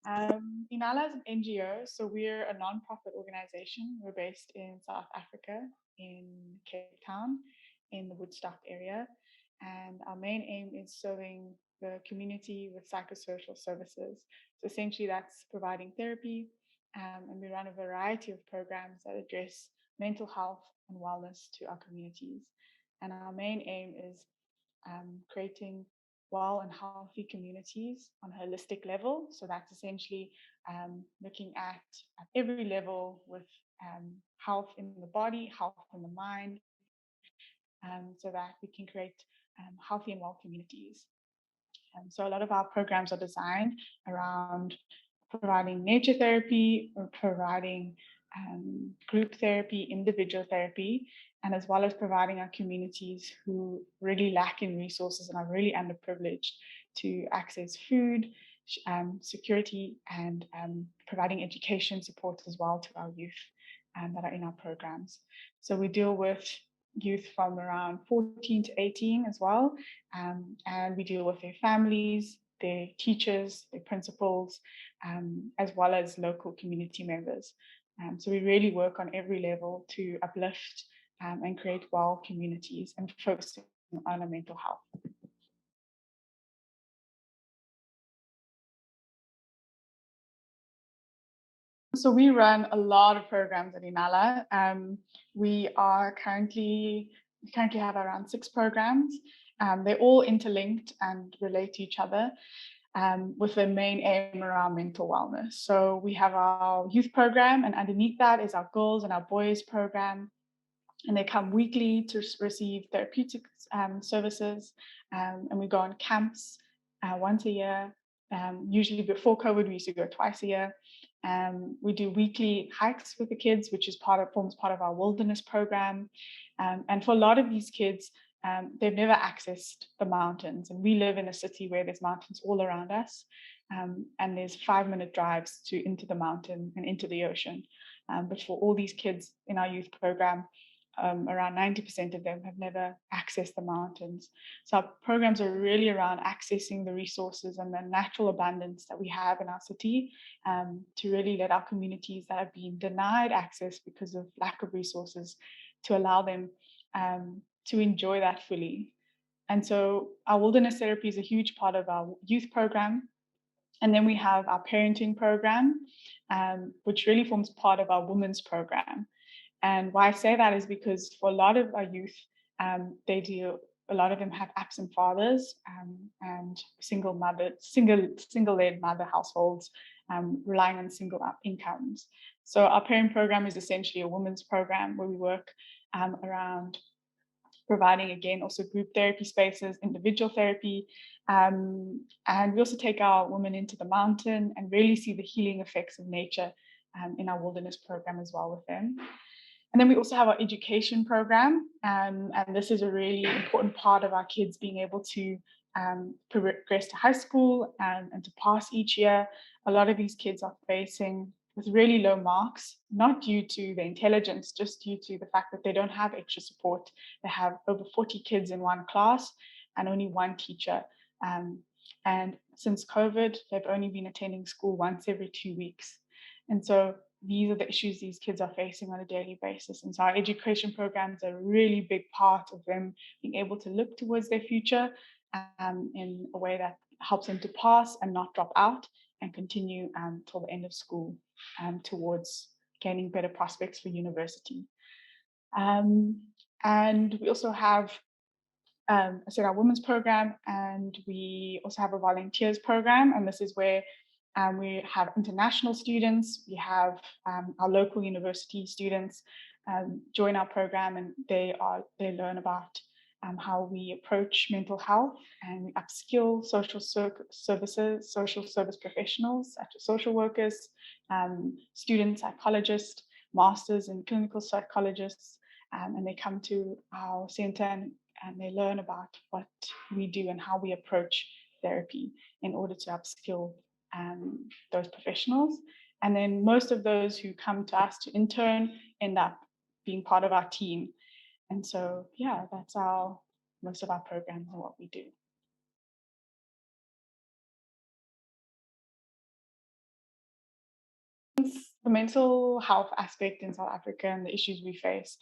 Inala is an NGO, so we're a non-profit organization. We're based in South Africa, in Cape Town, in the Woodstock area. And our main aim is serving the community with psychosocial services. So essentially, that's providing therapy, and we run a variety of programs that address mental health and wellness to our communities. And our main aim is creating well and healthy communities on a holistic level. So that's essentially looking at every level with health in the body, health in the mind, so that we can create healthy and well communities. So a lot of our programs are designed around providing nature therapy or providing group therapy, individual therapy, and as well as providing our communities who really lack in resources and are really underprivileged to access food, security, and providing education support as well to our youth that are in our programs. So we deal with youth from around 14 to 18 as well, and we deal with their families, their teachers, their principals, as well as local community members. So we really work on every level to uplift and create well communities and focusing on our mental health. So we run a lot of programs at Inala. We currently have around 6 programs. They're all interlinked and relate to each other, with the main aim around mental wellness. So we have our youth program, and underneath that is our girls and our boys program. And they come weekly to receive therapeutic services. And we go on camps once a year. Usually before COVID, we used to go twice a year. We do weekly hikes with the kids, which is forms part of our wilderness program. And for a lot of these kids, they've never accessed the mountains. And we live in a city where there's mountains all around us. And there's 5-minute drives into the mountain and into the ocean. But for all these kids in our youth program, around 90% of them have never accessed the mountains. So our programs are really around accessing the resources and the natural abundance that we have in our city, to really let our communities that have been denied access because of lack of resources, to allow them to enjoy that fully. And so our wilderness therapy is a huge part of our youth program. And then we have our parenting program, which really forms part of our women's program. And why I say that is because for a lot of our youth, a lot of them have absent fathers, and single-led mother households, relying on single incomes. So our parent program is essentially a women's program where we work around providing, again, also group therapy spaces, individual therapy. And we also take our women into the mountain and really see the healing effects of nature in our wilderness program as well with them. And then we also have our education program, and this is a really important part of our kids being able to progress to high school and to pass each year. A lot of these kids are facing with really low marks, not due to their intelligence, just due to the fact that they don't have extra support. They have over 40 kids in one class and only one teacher. And since COVID, they've only been attending school once every 2 weeks. And so these are the issues these kids are facing on a daily basis. And so our education programs are a really big part of them being able to look towards their future in a way that helps them to pass and not drop out and continue till the end of school towards gaining better prospects for university. And we also have, I said, our women's program, and we also have a volunteers program. And this is where we have international students, we have our local university students join our program, and they learn about how we approach mental health, and we upskill social service professionals, such as social workers, student psychologists, masters in clinical psychologists, and they come to our center and they learn about what we do and how we approach therapy in order to upskill those professionals. And then most of those who come to us to intern end up being part of our team. And so, yeah, that's most of our programs and what we do. The mental health aspect in South Africa and the issues we face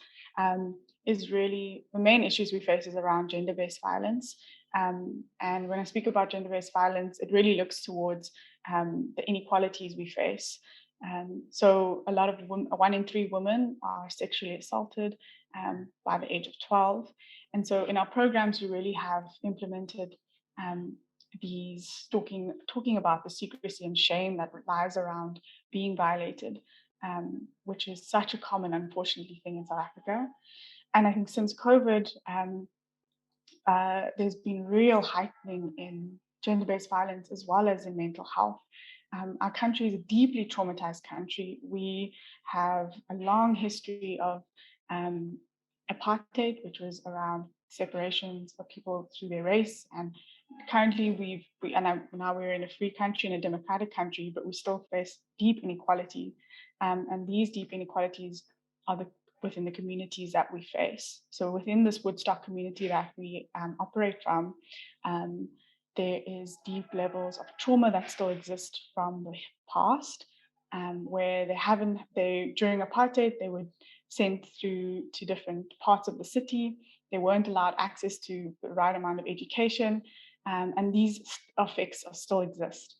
is really the main issues we face is around gender-based violence. And when I speak about gender-based violence, it really looks towards the inequalities we face. So a lot of 1 in 3 women are sexually assaulted by the age of 12. And so in our programs, we really have implemented um, these talking about the secrecy and shame that lies around being violated, which is such a common, unfortunately, thing in South Africa. And I think since COVID, there's been real heightening in gender-based violence as well as in mental health. Our country is a deeply traumatized country. We have a long history of apartheid, which was around separations of people through their race. And currently, now we're in a free country, in a democratic country, but we still face deep inequality. And these deep inequalities are within the communities that we face. So within this Woodstock community that we operate from, there is deep levels of trauma that still exist from the past, where during apartheid, they were sent through to different parts of the city. They weren't allowed access to the right amount of education, and these effects still exist.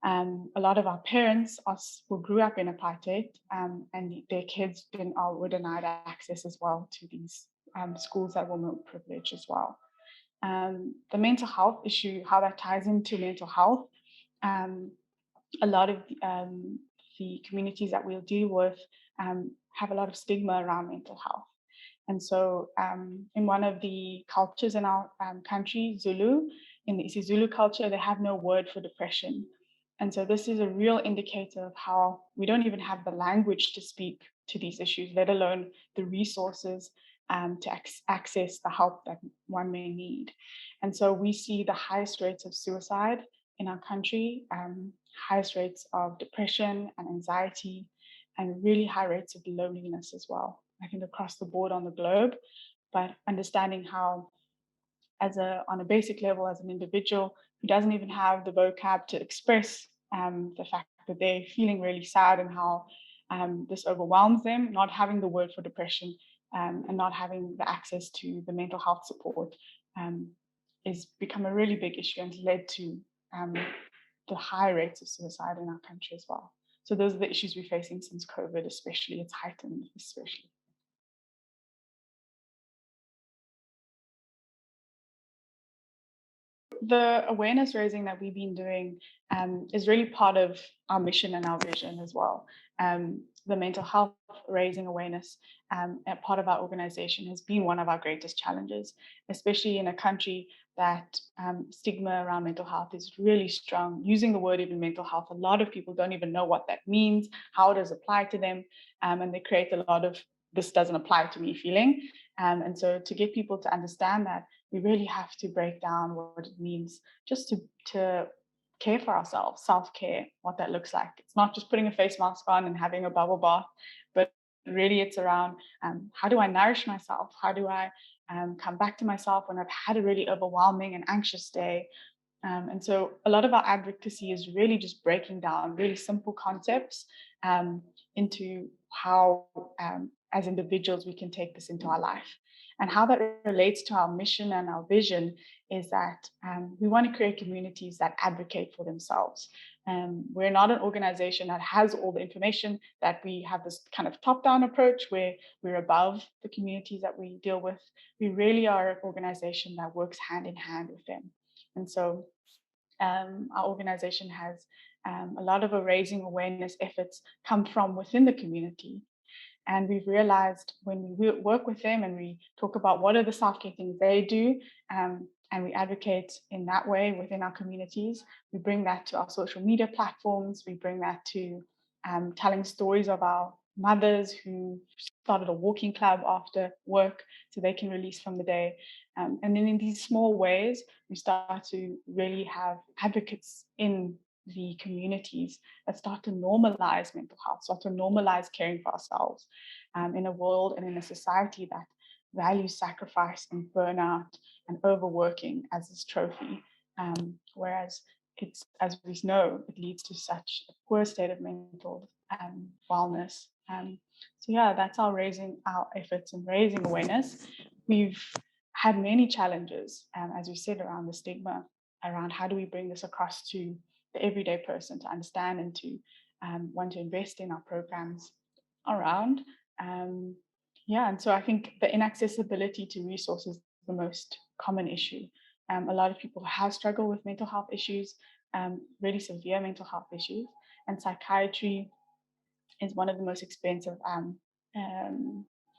A lot of our parents who grew up in apartheid, and their kids were denied access as well to these schools that were more privileged as well. The mental health issue, how that ties into mental health, a lot of the communities that we'll deal with have a lot of stigma around mental health. And so in one of the cultures in our country, Zulu, in the isiZulu culture, they have no word for depression. And so this is a real indicator of how we don't even have the language to speak to these issues, let alone the resources to access the help that one may need. And so we see the highest rates of suicide in our country, highest rates of depression and anxiety, and really high rates of loneliness as well, I think across the board on the globe. But understanding how on a basic level, as an individual who doesn't even have the vocab to express the fact that they're feeling really sad and how this overwhelms them, not having the word for depression and not having the access to the mental health support is become a really big issue and led to the high rates of suicide in our country as well. So those are the issues we're facing since COVID, especially. It's heightened, especially. The awareness raising that we've been doing is really part of our mission and our vision as well. The mental health raising awareness part of our organization has been one of our greatest challenges, especially in a country that stigma around mental health is really strong. Using the word even mental health, a lot of people don't even know what that means, how it does apply to them, and they create a lot of this doesn't apply to me feeling. And so to get people to understand that, we really have to break down what it means just to care for ourselves, self-care, what that looks like. It's not just putting a face mask on and having a bubble bath, but really it's around how do I nourish myself? How do I come back to myself when I've had a really overwhelming and anxious day? And so a lot of our advocacy is really just breaking down really simple concepts into how, as individuals, we can take this into our life. And how that relates to our mission and our vision is that we want to create communities that advocate for themselves. We're not an organization that has all the information, that we have this kind of top-down approach where we're above the communities that we deal with. We really are an organization that works hand in hand with them. And so our organization has a lot of raising awareness efforts come from within the community. And we've realized when we work with them and we talk about what are the self-care things they do, and we advocate in that way within our communities, we bring that to our social media platforms, we bring that to telling stories of our mothers who started a walking club after work so they can release from the day. And then in these small ways, we start to really have advocates in the communities that start to normalize mental health, start to normalize caring for ourselves in a world and in a society that values sacrifice and burnout and overworking as this trophy. Whereas it's, as we know, it leads to such a poor state of mental wellness. So yeah, that's our raising our efforts and raising awareness. We've had many challenges, as you said, around the stigma, around how do we bring this across to the everyday person to understand and to want to invest in our programs around. Um, yeah, and so I think the inaccessibility to resources is the most common issue. A lot of people have struggled with mental health issues, really severe mental health issues, and psychiatry is one of the most expensive um,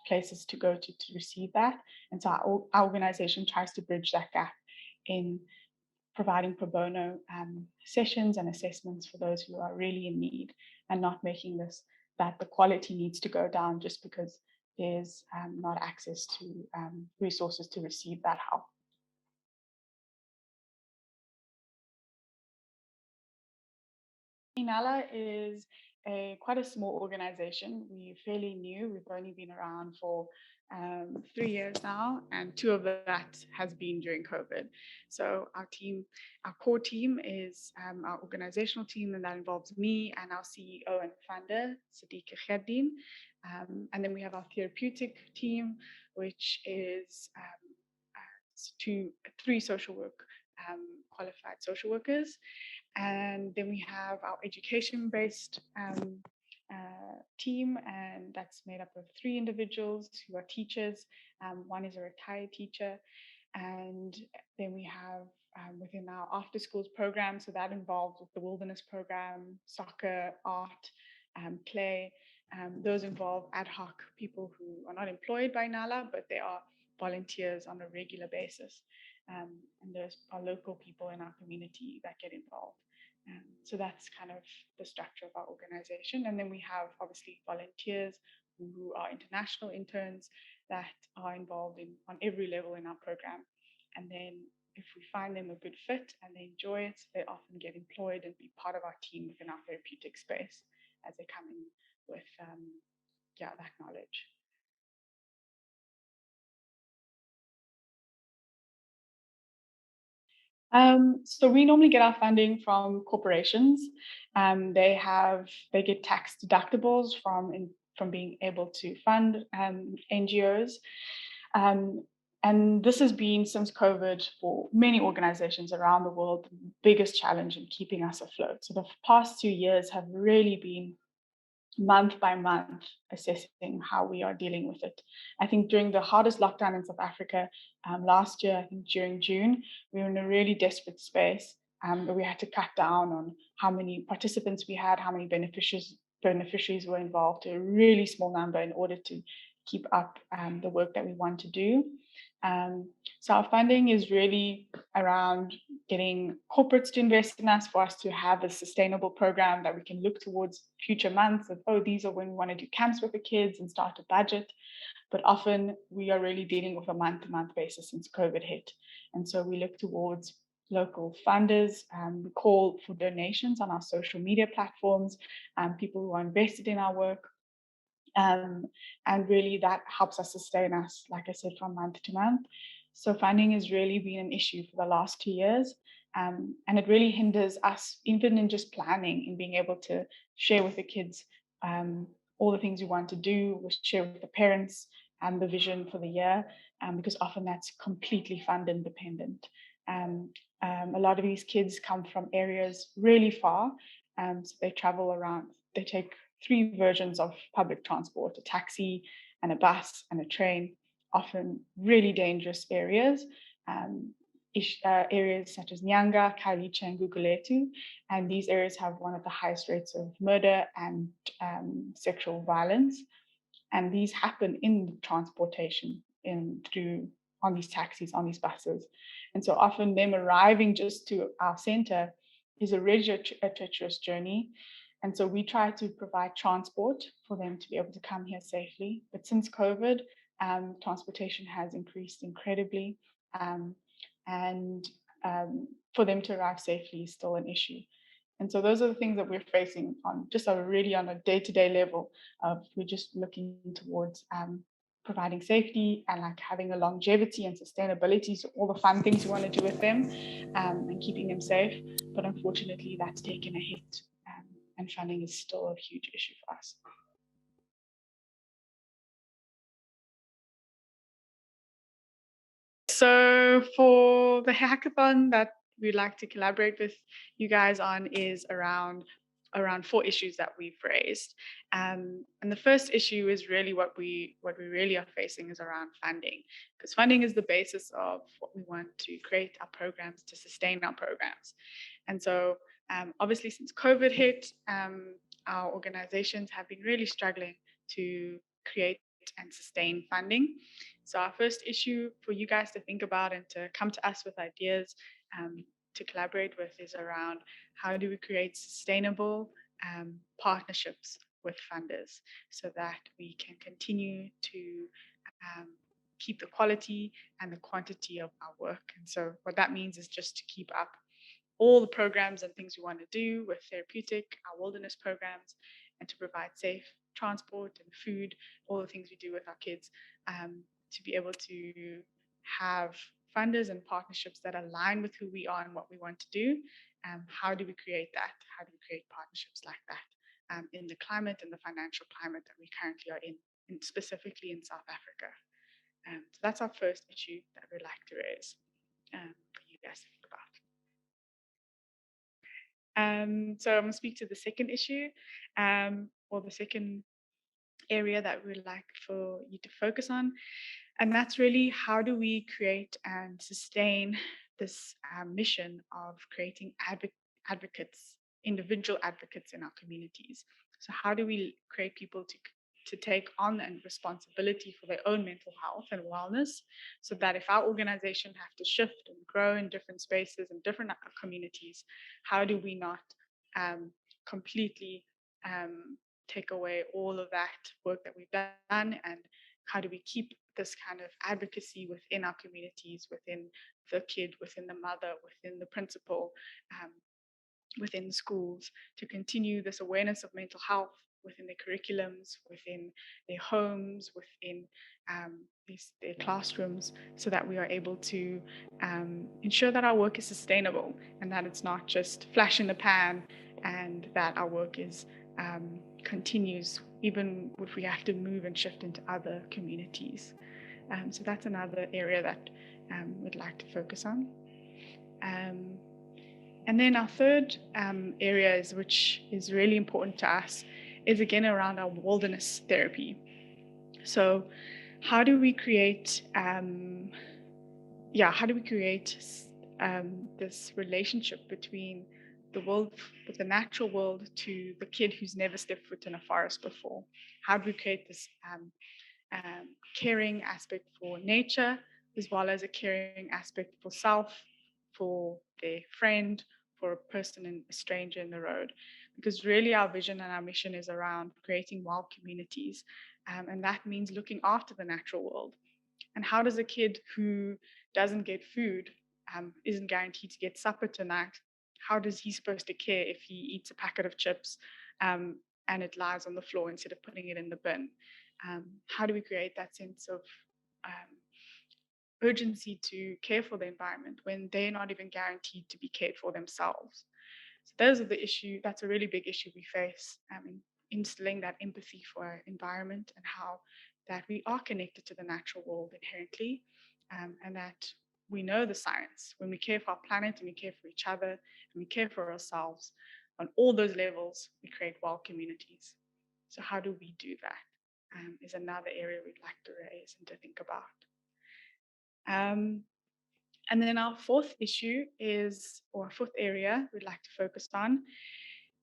places to go to receive that. And so our organization tries to bridge that gap in providing pro bono sessions and assessments for those who are really in need, and not making this that the quality needs to go down just because there's not access to resources to receive that help. Inala is quite a small organization. We're fairly new. We've only been around for 3 years now, and two of that has been during COVID. So our core team is our organizational team, and that involves me and our CEO and founder, Sadiq Khaddin. And then we have our therapeutic team, which is three social work qualified social workers, and then we have our education based team, and that's made up of three individuals who are teachers. One is a retired teacher, and then we have within our after schools program, so that involves with the wilderness program, soccer, art, play. Those involve ad hoc people who are not employed by NALA, but they are volunteers on a regular basis. And there's our local people in our community that get involved. So that's kind of the structure of our organization. And then we have obviously volunteers who are international interns that are involved in on every level in our program. And then if we find them a good fit and they enjoy it, they often get employed and be part of our team within our therapeutic space as they come in with that knowledge. So we normally get our funding from corporations. They get tax deductibles from being able to fund NGOs. Um, and this has been since COVID for many organizations around the world, the biggest challenge in keeping us afloat. So the past 2 years have really been month by month assessing how we are dealing with it. I think during the hardest lockdown in South Africa last year, I think during June, we were in a really desperate space where we had to cut down on how many participants we had, how many beneficiaries were involved to a really small number in order to keep up the work that we want to do. So our funding is really around getting corporates to invest in us for us to have a sustainable program that we can look towards future months of, oh, these are when we want to do camps with the kids and start a budget. But often we are really dealing with a month-to-month basis since COVID hit. And so we look towards local funders. We call for donations on our social media platforms, people who are invested in our work. And really that helps us sustain us, like I said, from month to month. So funding has really been an issue for the last 2 years. And it really hinders us, even in just planning and being able to share with the kids all the things we want to do, share with the parents and the vision for the year, because often that's completely fund independent. A lot of these kids come from areas really far, so they travel around, they take three versions of public transport: a taxi and a bus and a train, often really dangerous areas. Areas such as Nyanga, Khayelitsha, and Guguletu. And these areas have one of the highest rates of murder and sexual violence. And these happen in transportation on these taxis, on these buses. And so often them arriving just to our center is already a treacherous journey. And so we try to provide transport for them to be able to come here safely. But since COVID, transportation has increased incredibly. And for them to arrive safely is still an issue. And so those are the things that we're facing on just already on a day-to-day level. We're just looking towards providing safety and like having a longevity and sustainability, so all the fun things we want to do with them, and keeping them safe. But unfortunately, that's taken a hit and funding is still a huge issue for us. So for the hackathon that we'd like to collaborate with you guys on is around four issues that we've raised. And the first issue is really what we really are facing is around funding, because funding is the basis of what we want to create our programs, to sustain our programs. And so obviously since COVID hit, our organizations have been really struggling to create and sustain funding. So our first issue for you guys to think about and to come to us with ideas to collaborate with is around how do we create sustainable partnerships with funders so that we can continue to um, keep the quality and the quantity of our work. And so what that means is just to keep up all the programs and things we want to do with therapeutic, our wilderness programs, and to provide safe transport and food, all the things we do with our kids, to be able to have funders and partnerships that align with who we are and what we want to do. How do we create that? How do we create partnerships like that in the climate and the financial climate that we currently are in specifically in South Africa? So that's our first issue that we'd like to raise for you guys to think about. So I'm going to speak to the second issue, or the second area that we'd like for you to focus on. And that's really how do we create and sustain this mission of creating advocates, individual advocates in our communities. So how do we create people to take on and responsibility for their own mental health and wellness, so that if our organization have to shift and grow in different spaces and different communities, how do we not completely take away all of that work that we've done, and how do we keep this kind of advocacy within our communities, within the kid, within the mother, within the principal, um, within schools, to continue this awareness of mental health within their curriculums, within their homes, within their classrooms, so that we are able to ensure that our work is sustainable and that it's not just flash in the pan, and that our work is continues even if we have to move and shift into other communities. So that's another area that we'd like to focus on. And then our third area, which is really important to us, is again around our wilderness therapy. So how do we create this relationship between the world, with the natural world, to the kid who's never stepped foot in a forest before? How do we create this caring aspect for nature, as well as a caring aspect for self, for their friend, for a person, a stranger in the road? Because really our vision and our mission is around creating wild communities, and that means looking after the natural world. And how does a kid who doesn't get food, isn't guaranteed to get supper tonight, how does he supposed to care if he eats a packet of chips and it lies on the floor instead of putting it in the bin? How do we create that sense of urgency to care for the environment when they're not even guaranteed to be cared for themselves? So those are the issue. That's a really big issue we face, instilling that empathy for our environment, and how that we are connected to the natural world inherently, and that we know the science. When we care for our planet and we care for each other and we care for ourselves on all those levels, we create wild communities. So how do we do that? Is another area we'd like to raise and to think about. And then our fourth issue is, or fourth area we'd like to focus on,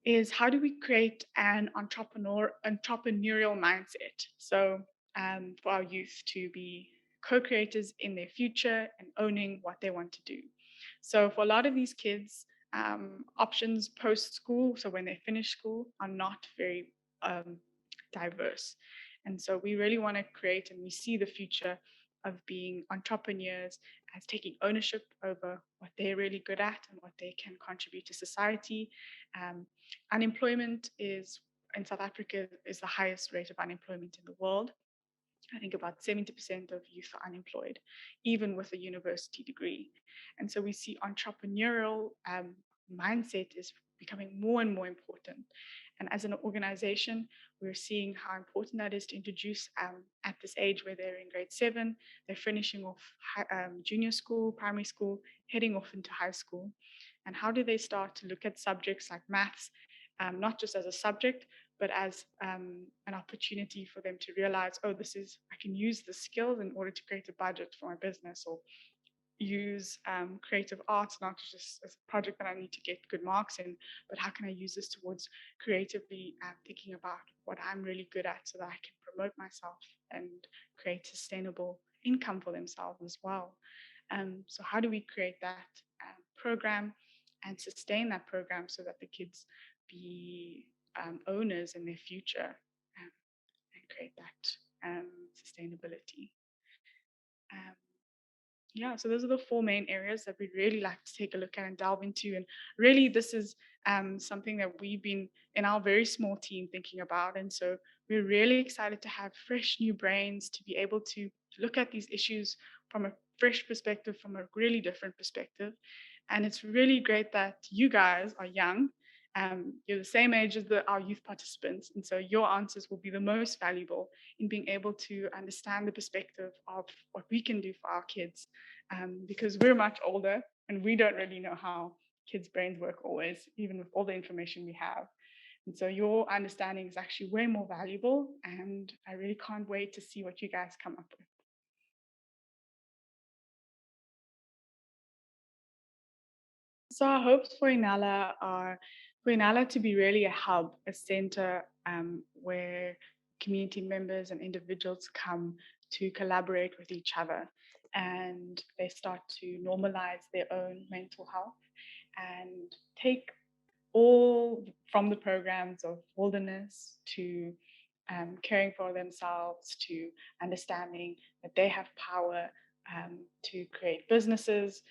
is how do we create an entrepreneurial mindset? So for our youth to be co-creators in their future and owning what they want to do. So for a lot of these kids, options post-school, so when they finish school, are not very diverse. And so we really want to create, and we see the future of being entrepreneurs as taking ownership over what they're really good at and what they can contribute to society. Unemployment is, in South Africa, is the highest rate of unemployment in the world. I think about 70% of youth are unemployed, even with a university degree. And so we see entrepreneurial mindset is becoming more and more important. And as an organization, we're seeing how important that is to introduce at this age where they're in grade 7, they're finishing off junior school, primary school, heading off into high school. And how do they start to look at subjects like maths, not just as a subject, but as an opportunity for them to realize, oh, I can use the skills in order to create a budget for my business, or use creative arts not just as a project that I need to get good marks in, but how can I use this towards creatively thinking about what I'm really good at so that I can promote myself and create sustainable income for themselves as well. So how do we create that program and sustain that program so that the kids be owners in their future, and create that sustainability? Um, yeah, so those are the four main areas that we'd really like to take a look at and delve into. And really, this is something that we've been in our very small team thinking about. And so we're really excited to have fresh new brains to be able to look at these issues from a fresh perspective, from a really different perspective. And it's really great that you guys are young. You're the same age as our youth participants. And so your answers will be the most valuable in being able to understand the perspective of what we can do for our kids, because we're much older and we don't really know how kids' brains work always, even with all the information we have. And so your understanding is actually way more valuable. And I really can't wait to see what you guys come up with. So our hopes for Inala are for Inala to be really a hub, a center where community members and individuals come to collaborate with each other, and they start to normalize their own mental health and take all from the programs of wilderness to caring for themselves, to understanding that they have power to create businesses,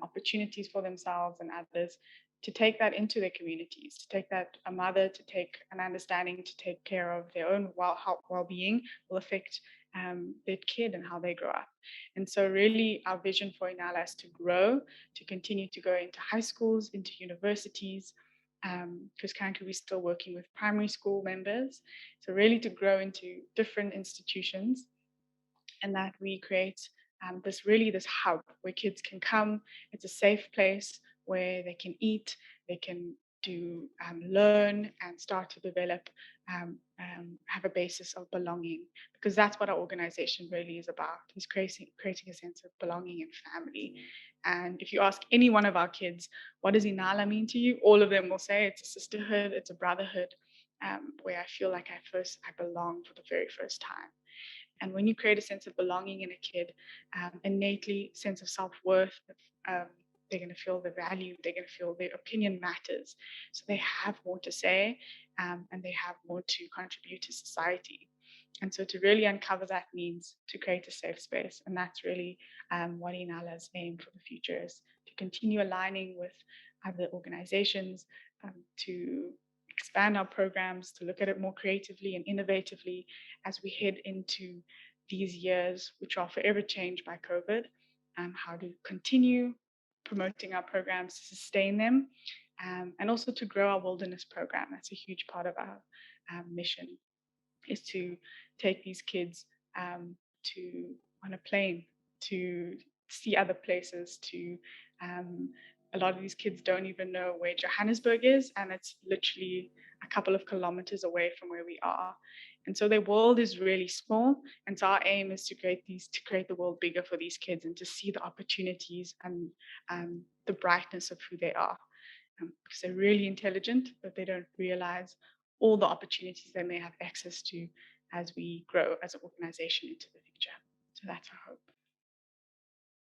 opportunities for themselves and others, to take that into their communities, to take that a mother, to take an understanding, to take care of their own well-being will affect their kid and how they grow up. And so really our vision for Inala is to grow, to continue to go into high schools, into universities, because currently we're still working with primary school members. So really to grow into different institutions, and that we create this hub where kids can come. It's a safe place where they can eat, they can do learn and start to develop, have a basis of belonging, because that's what our organization really is about, is creating a sense of belonging and family. And if you ask any one of our kids, what does Inala mean to you? All of them will say it's a sisterhood, it's a brotherhood, where I feel like I belong for the very first time. And when you create a sense of belonging in a kid, innately sense of self-worth, um, they're going to feel the value, they're going to feel their opinion matters. So they have more to say, and they have more to contribute to society. And so to really uncover that means to create a safe space. And that's really what Inala's aim for the future is, to continue aligning with other organizations, to expand our programs, to look at it more creatively and innovatively as we head into these years, which are forever changed by COVID, how to continue promoting our programs, to sustain them, and also to grow our wilderness program. That's a huge part of our mission, is to take these kids to on a plane, to see other places, to a lot of these kids don't even know where Johannesburg is, and it's literally a couple of kilometers away from where we are. And so their world is really small. And so our aim is to create the world bigger for these kids, and to see the opportunities and the brightness of who they are. Because they're really intelligent, but they don't realize all the opportunities they may have access to as we grow as an organization into the future. So that's our hope.